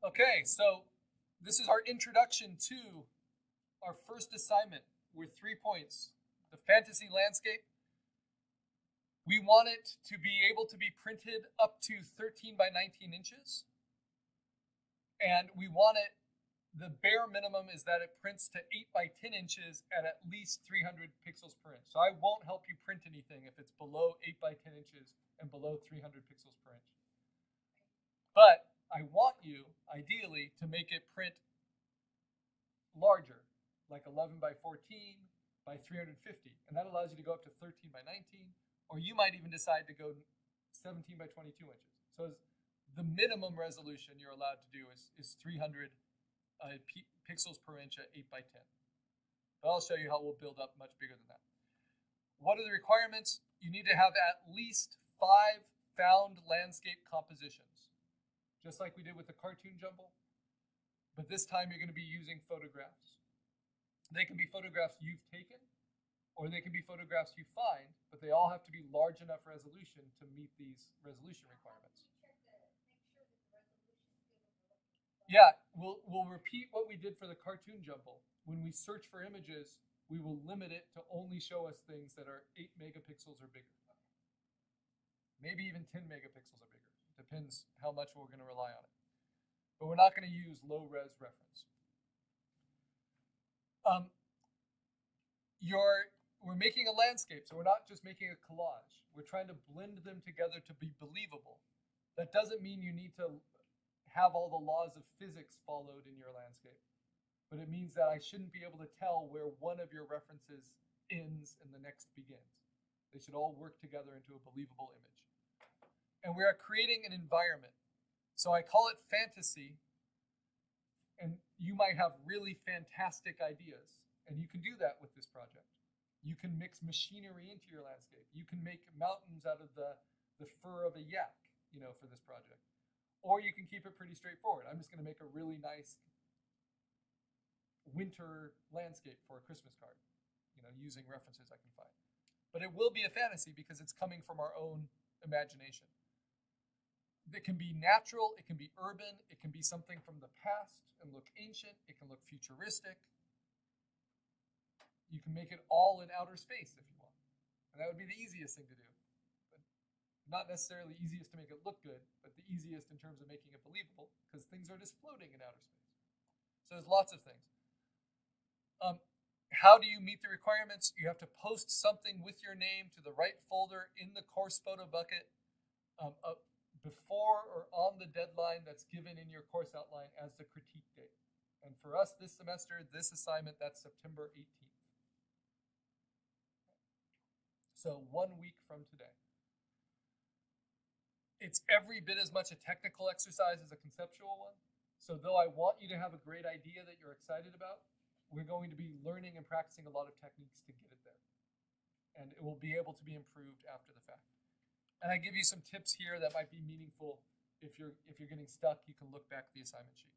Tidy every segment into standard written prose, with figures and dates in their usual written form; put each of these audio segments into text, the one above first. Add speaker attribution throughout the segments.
Speaker 1: Okay, so this is our introduction to our first assignment with 3 points. The fantasy landscape. We want it to be able to be printed up to 13 by 19 inches. And we want it, the bare minimum is that it prints to 8 by 10 inches at least 300 pixels per inch. So I won't help you print anything if it's below 8 by 10 inches and below 300 pixels per inch. But I want you, ideally, to make it print larger, like 11 by 14 by 350. And that allows you to go up to 13 by 19, or you might even decide to go 17 by 22 inches. So the minimum resolution you're allowed to do is 300 pixels per inch at 8 by 10. But I'll show you how we'll build up much bigger than that. What are the requirements? You need to have at least 5 found landscape compositions, just like we did with the cartoon jumble. But this time you're going to be using photographs. They can be photographs you've taken, or they can be photographs you find, but they all have to be large enough resolution to meet these resolution requirements. Yeah, we'll repeat what we did for the cartoon jumble. When we search for images, we will limit it to only show us things that are 8 megapixels or bigger. Maybe even 10 megapixels or bigger. Depends how much we're going to rely on it. But we're not going to use low-res reference. We're making a landscape, so we're not just making a collage. We're trying to blend them together to be believable. That doesn't mean you need to have all the laws of physics followed in your landscape. But it means that I shouldn't be able to tell where one of your references ends and the next begins. They should all work together into a believable image. And we are creating an environment. So I call it fantasy, and you might have really fantastic ideas, and you can do that with this project. You can mix machinery into your landscape. You can make mountains out of the fur of a yak, for this project. Or you can keep it pretty straightforward. I'm just going to make a really nice winter landscape for a Christmas card, using references I can find. But it will be a fantasy because it's coming from our own imagination. It can be natural, it can be urban, it can be something from the past and look ancient, it can look futuristic. You can make it all in outer space if you want. And that would be the easiest thing to do. But not necessarily easiest to make it look good, but the easiest in terms of making it believable, because things are just floating in outer space. So there's lots of things. How do you meet the requirements? You have to post something with your name to the right folder in the course photo bucket before or on the deadline that's given in your course outline as the critique date. And for us this semester, this assignment, that's September 18th. So 1 week from today. It's every bit as much a technical exercise as a conceptual one. So though I want you to have a great idea that you're excited about, we're going to be learning and practicing a lot of techniques to get it there. And it will be able to be improved after the fact. And I give you some tips here that might be meaningful. If you're getting stuck, you can look back at the assignment sheet.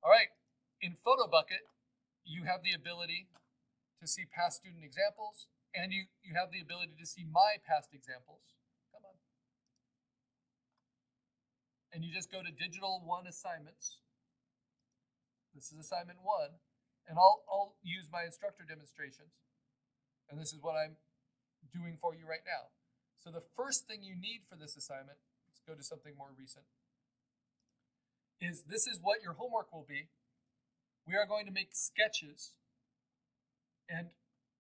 Speaker 1: All right, in Photo Bucket, you have the ability to see past student examples, and you have the ability to see my past examples. Come on. And you just go to Digital 1 Assignments. This is Assignment 1. And I'll use my instructor demonstrations. And this is what I'm doing for you right now. So the first thing you need for this assignment, let's go to something more recent, is this is what your homework will be. We are going to make sketches. And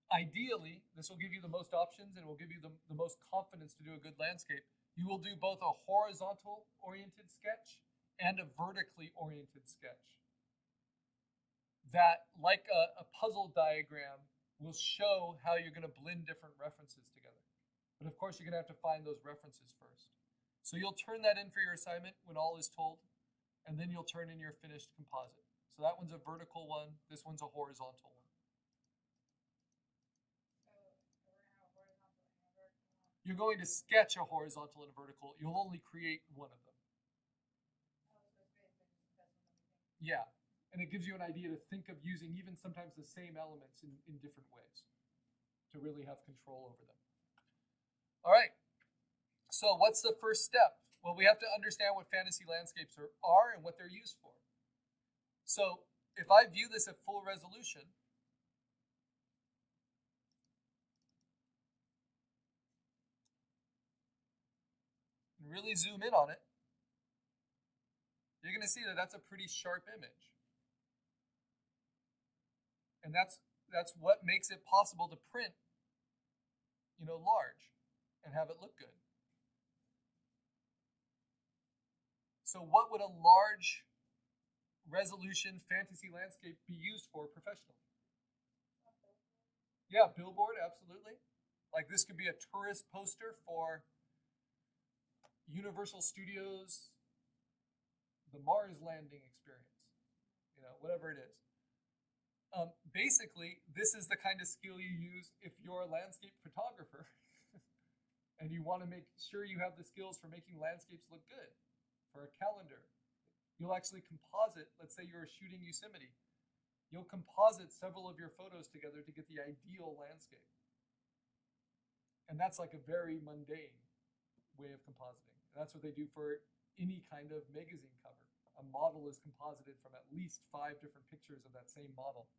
Speaker 1: ideally, this will give you the most options and it will give you the most confidence to do a good landscape. You will do both a horizontal oriented sketch and a vertically oriented sketch. That, like a puzzle diagram, will show how you're going to blend different references together. But of course, you're going to have to find those references first. So you'll turn that in for your assignment when all is told, and then you'll turn in your finished composite. So that one's a vertical one, this one's a horizontal one. You're going to sketch a horizontal and a vertical. You'll only create one of them. Yeah. And it gives you an idea to think of using even sometimes the same elements in different ways to really have control over them. All right, so what's the first step? Well, we have to understand what fantasy landscapes are and what they're used for. So if I view this at full resolution, and really zoom in on it, you're going to see that that's a pretty sharp image. And that's what makes it possible to print, large and have it look good. So what would a large resolution fantasy landscape be used for professionally? Yeah, billboard, absolutely. Like this could be a tourist poster for Universal Studios, the Mars landing experience, whatever it is. Basically, this is the kind of skill you use if you're a landscape photographer and you want to make sure you have the skills for making landscapes look good. For a calendar, you'll actually composite, let's say you're shooting Yosemite, you'll composite several of your photos together to get the ideal landscape. And that's like a very mundane way of compositing. And that's what they do for any kind of magazine cover. A model is composited from at least 5 different pictures of that same model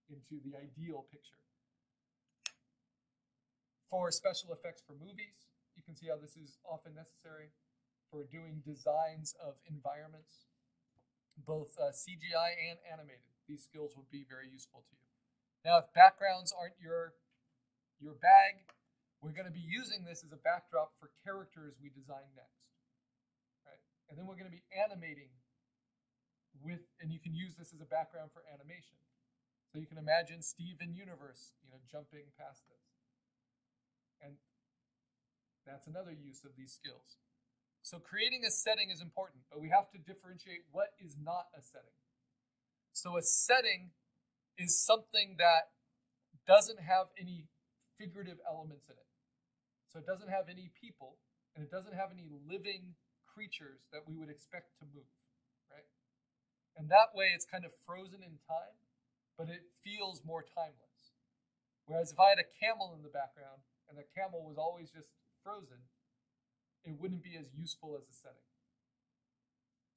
Speaker 1: into the ideal picture. For special effects for movies, you can see how this is often necessary. For doing designs of environments, both CGI and animated, these skills would be very useful to you. Now, if backgrounds aren't your bag, we're going to be using this as a backdrop for characters we design next. Right? And then we're going to be animating and you can use this as a background for animation. So you can imagine Steven Universe, jumping past this. And that's another use of these skills. So creating a setting is important, but we have to differentiate what is not a setting. So a setting is something that doesn't have any figurative elements in it. So it doesn't have any people, and it doesn't have any living creatures that we would expect to move, right? And that way it's kind of frozen in time, but it feels more timeless. Whereas if I had a camel in the background, and the camel was always just frozen, it wouldn't be as useful as a setting.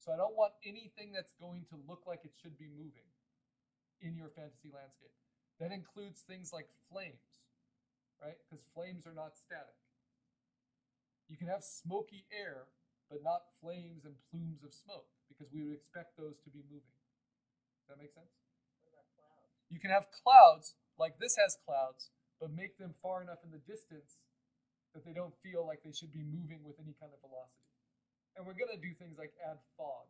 Speaker 1: So I don't want anything that's going to look like it should be moving in your fantasy landscape. That includes things like flames, right? Because flames are not static. You can have smoky air, but not flames and plumes of smoke, because we would expect those to be moving. Does that make sense?
Speaker 2: What about clouds?
Speaker 1: You can have clouds, like this has clouds, but make them far enough in the distance that they don't feel like they should be moving with any kind of velocity. And we're going to do things like add fog.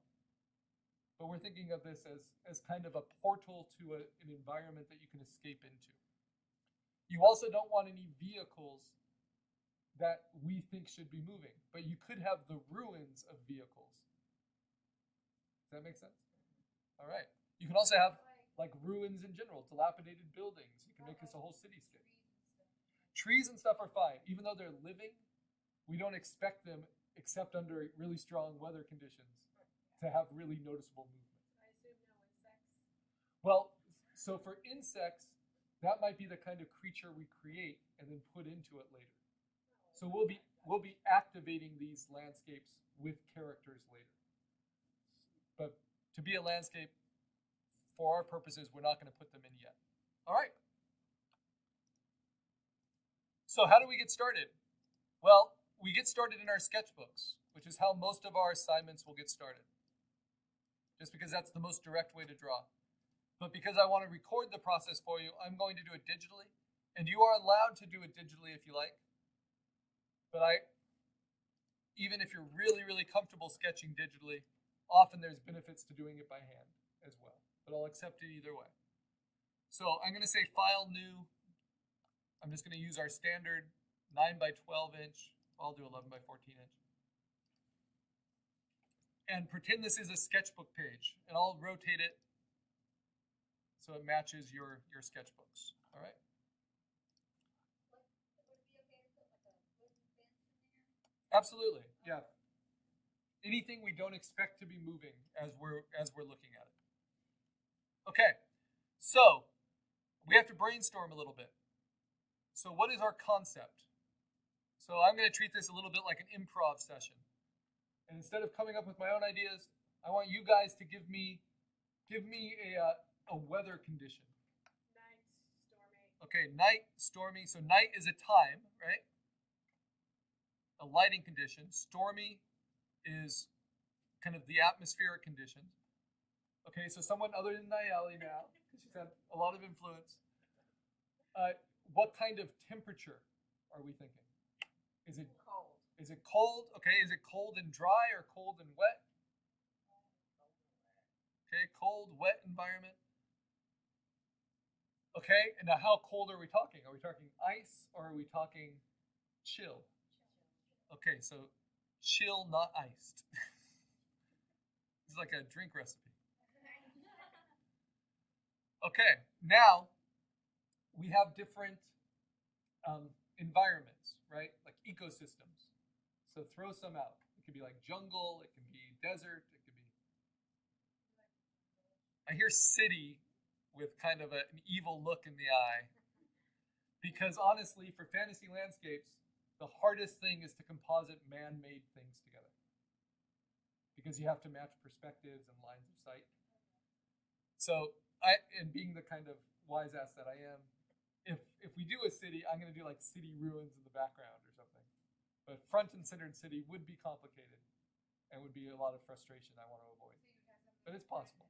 Speaker 1: But we're thinking of this as kind of a portal to an environment that you can escape into. You also don't want any vehicles that we think should be moving, but you could have the ruins of vehicles. Does that make sense? All right. You can also have like ruins in general, dilapidated buildings. You can make this a whole cityscape. Trees and stuff are fine. Even though they're living, we don't expect them, except under really strong weather conditions, to have really noticeable movement.
Speaker 2: I assume no insects.
Speaker 1: Well, so for insects, that might be the kind of creature we create and then put into it later. So we'll be activating these landscapes with characters later. But to be a landscape, for our purposes, we're not going to put them in yet. All right. So how do we get started? Well, we get started in our sketchbooks, which is how most of our assignments will get started. Just because that's the most direct way to draw. But because I want to record the process for you, I'm going to do it digitally. And you are allowed to do it digitally if you like. But even if you're really, really comfortable sketching digitally, often there's benefits to doing it by hand as well. But I'll accept it either way. So I'm going to say File, New. I'm just going to use our standard 9 by 12 inch. I'll do 11 by 14 inch. And pretend this is a sketchbook page. And I'll rotate it so it matches your sketchbooks. All right?
Speaker 2: Would it be okay to put like a wooden fence in there?
Speaker 1: Absolutely, yeah. Anything we don't expect to be moving as we're looking at it. Okay, so we have to brainstorm a little bit. So what is our concept? So I'm going to treat this a little bit like an improv session. And instead of coming up with my own ideas, I want you guys to give me a weather condition.
Speaker 2: Night, stormy.
Speaker 1: Okay, night, stormy. So night is a time, right? A lighting condition. Stormy is kind of the atmospheric conditions. Okay, so someone other than Nayeli now, because she's had a lot of influence. What kind of temperature are we thinking? Is it
Speaker 2: Cold.
Speaker 1: Is it cold? Okay, is it cold and dry or cold and wet? Okay, cold, wet environment. Okay, and now how cold are we talking? Are we talking ice or are we talking chill? Okay, so chill, not iced. It's like a drink recipe. Okay, now we have different environments, right? Like ecosystems. So throw some out. It could be like jungle, it can be desert, it could be. I hear city with kind of an evil look in the eye. Because honestly, for fantasy landscapes, the hardest thing is to composite man-made things together. Because you have to match perspectives and lines of sight. So, and being the kind of wise ass that I am, if we do a city, I'm going to do like city ruins in the background or something. But front and centered city would be complicated and would be a lot of frustration I want to avoid. But it's possible.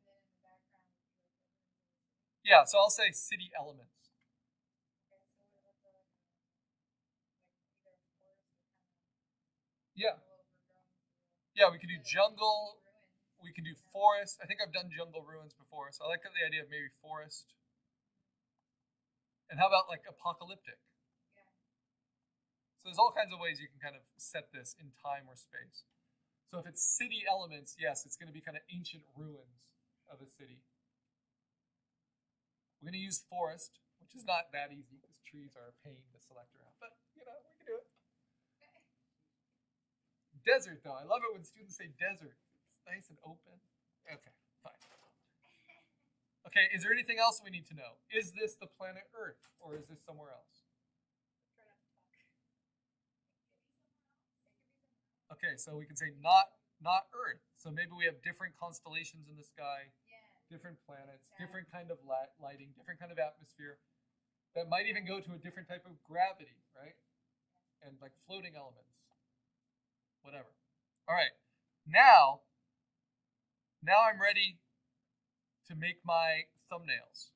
Speaker 1: Yeah, so I'll say city elements. Yeah. Yeah, we could do jungle. We can do forest. I think I've done jungle ruins before, so I like the idea of maybe forest. And how about like apocalyptic? So there's all kinds of ways you can kind of set this in time or space. So if it's city elements, yes, it's going to be kind of ancient ruins of a city. We're going to use forest, which is not that easy because trees are a pain to select around. But, you know, we can do it. Desert, though. I love it when students say desert. It's nice and open. Okay, fine. Okay, is there anything else we need to know? Is this the planet Earth, or is this somewhere else? Okay, so we can say not Earth. So maybe we have different constellations in the sky, different planets, different kind of lighting, different kind of atmosphere. That might even go to a different type of gravity, right? And like floating elements. Whatever. All right. Now I'm ready to make my thumbnails.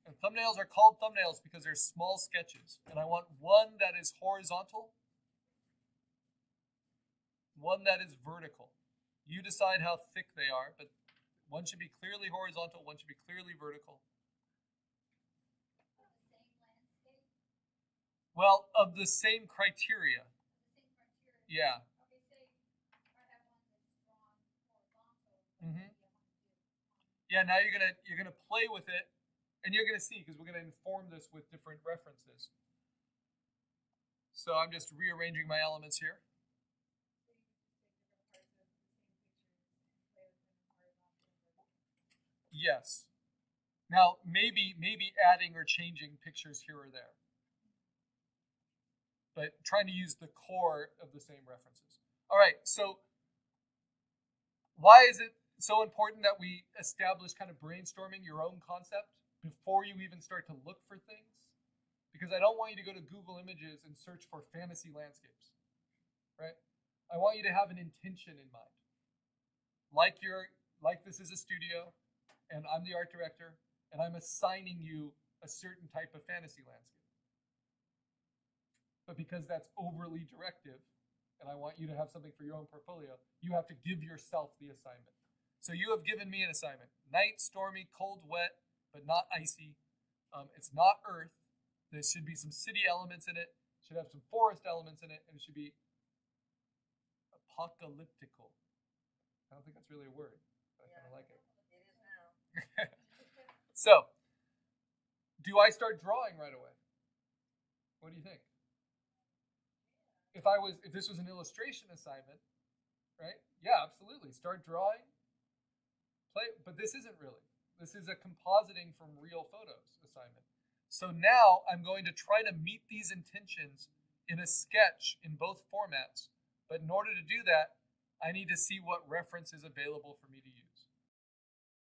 Speaker 1: And thumbnails are called thumbnails because they're small sketches. And I want one that is horizontal, one that is vertical. You decide how thick they are, but one should be clearly horizontal, one should be clearly vertical. Well, of the same criteria. Yeah. Mm-hmm. Yeah, now you're gonna play with it, and you're gonna see because we're gonna inform this with different references. So I'm just rearranging my elements here. Yes. Now maybe adding or changing pictures here or there, but trying to use the core of the same references. All right. So why is it so important that we establish kind of brainstorming your own concept before you even start to look for things? Because I don't want you to go to Google Images and search for fantasy landscapes, right? I want you to have an intention in mind. Like this is a studio, and I'm the art director, and I'm assigning you a certain type of fantasy landscape. But because that's overly directive, and I want you to have something for your own portfolio, you have to give yourself the assignment. So you have given me an assignment. Night, stormy, cold, wet, but not icy. It's not Earth. There should be some city elements in it. It should have some forest elements in it, and it should be apocalyptical. I don't think that's really a word, but I kind of like it.
Speaker 3: It is now.
Speaker 1: So, do I start drawing right away? What do you think? If this was an illustration assignment, right? Yeah, absolutely. Start drawing. Play, but this isn't really. This is a compositing from real photos assignment. So now I'm going to try to meet these intentions in a sketch in both formats. But in order to do that, I need to see what reference is available for me to